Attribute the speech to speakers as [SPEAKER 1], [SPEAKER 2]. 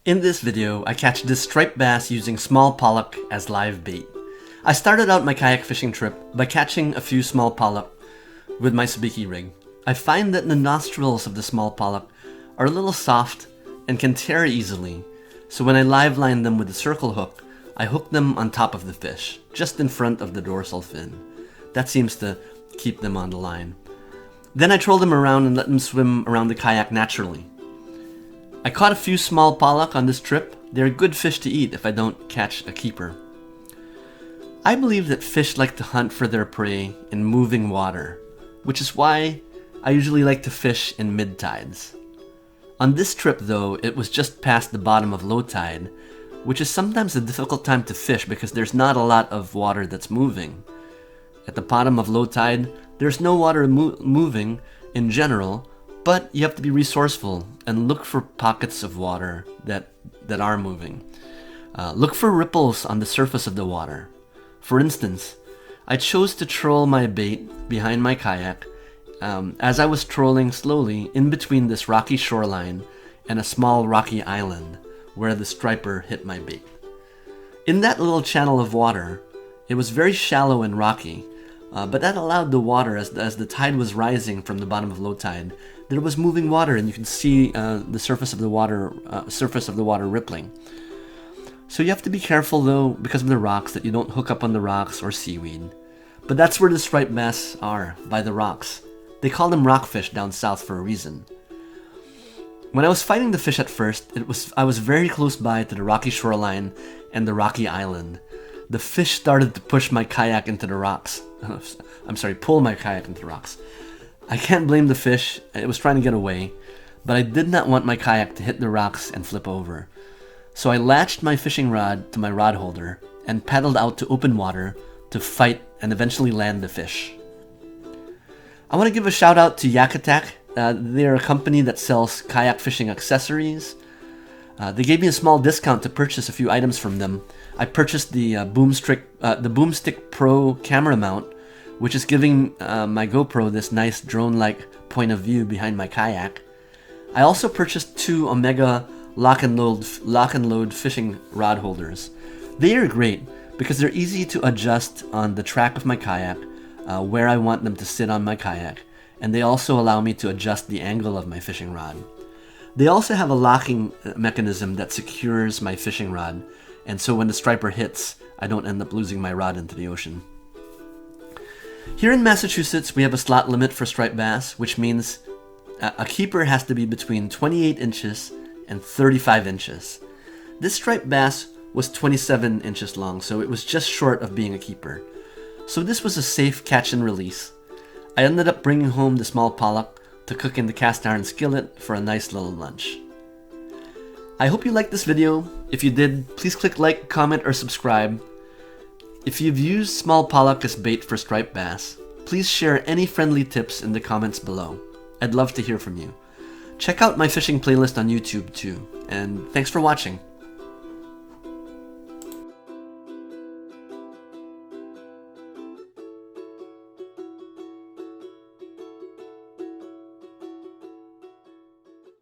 [SPEAKER 1] In this video, I catch this striped bass using small pollock as live bait. I started out my kayak fishing trip by catching a few small pollock with my sabiki rig. I find that the nostrils of the small pollock are a little soft and can tear easily, so when I live line them with a circle hook, I hook them on top of the fish, just in front of the dorsal fin. That seems to keep them on the line. Then I troll them around and let them swim around the kayak naturally. I caught a few small pollock on this trip. They're good fish to eat if I don't catch a keeper. I believe that fish like to hunt for their prey in moving water, which is why I usually like to fish in mid-tides. On this trip though, it was just past the bottom of low tide, which is sometimes a difficult time to fish because there's not a lot of water that's moving. At the bottom of low tide, there's no water moving in general, but you have to be resourceful and look for pockets of water that are moving. Look for ripples on the surface of the water. For instance, I chose to troll my bait behind my kayak as I was trolling slowly in between this rocky shoreline and a small rocky island where the striper hit my bait. In that little channel of water, it was very shallow and rocky, but that allowed the water, as the tide was rising from the bottom of low tide, there was moving water, and you can see the surface of the water rippling. So you have to be careful though, because of the rocks, that you don't hook up on the rocks or seaweed. But that's where the striped bass are, by the rocks. They call them rockfish down south for a reason. When I was fighting the fish at first, I was very close by to the rocky shoreline and the rocky island. The fish started to push my kayak into the rocks. Pull my kayak into the rocks. I can't blame the fish, it was trying to get away, but I did not want my kayak to hit the rocks and flip over. So I latched my fishing rod to my rod holder and paddled out to open water to fight and eventually land the fish. I want to give a shout out to Kayak. They're a company that sells kayak fishing accessories. They gave me a small discount to purchase a few items from them. I purchased the Boomstick Pro camera mount, which is giving my GoPro this nice drone-like point of view behind my kayak. I also purchased two Omega lock and load fishing rod holders. They are great because they're easy to adjust on the track of my kayak, where I want them to sit on my kayak, and they also allow me to adjust the angle of my fishing rod. They also have a locking mechanism that secures my fishing rod, and so when the striper hits, I don't end up losing my rod into the ocean. Here in Massachusetts, we have a slot limit for striped bass, which means a keeper has to be between 28 inches and 35 inches. This striped bass was 27 inches long, so it was just short of being a keeper. So this was a safe catch and release. I ended up bringing home the small pollock to cook in the cast iron skillet for a nice little lunch. I hope you liked this video. If you did, please click like, comment, or subscribe. If you've used small pollock as bait for striped bass, please share any friendly tips in the comments below. I'd love to hear from you. Check out my fishing playlist on YouTube too, and thanks for watching.